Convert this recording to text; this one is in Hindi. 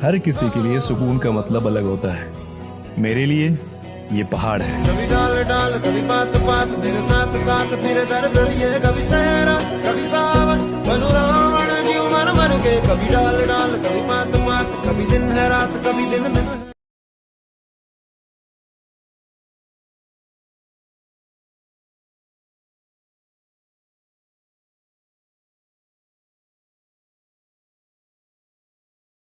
हर किसी के लिए सुकून का मतलब अलग होता है। मेरे लिए ये पहाड़ है। कभी डाल डाल कभी बात बात तेरे साथ साथ फिर दर्द ये कभी सहरा कभी सावन बनू रावण जीव मर मर के कभी डाल डाल कभी बात